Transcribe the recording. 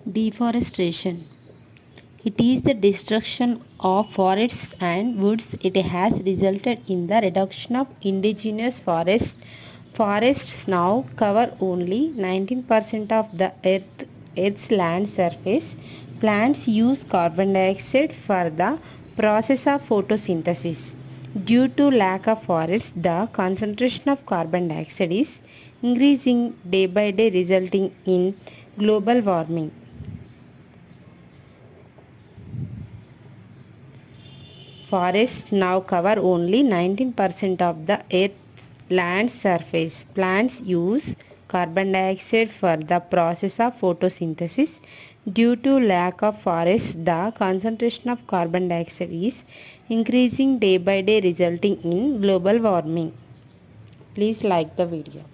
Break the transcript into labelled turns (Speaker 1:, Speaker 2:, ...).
Speaker 1: Deforestation. It is the destruction of forests and woods. It has resulted in the reduction of indigenous forests. Forests now cover only 19% of the Earth's land surface. Plants use carbon dioxide for the process of photosynthesis. Due to lack of forests, the concentration of carbon dioxide is increasing day by day, resulting in global warming. Forests now cover only 19% of the Earth's land surface. Plants use carbon dioxide for the process of photosynthesis. Due to lack of forests, the concentration of carbon dioxide is increasing day by day, resulting in global warming. Please like the video.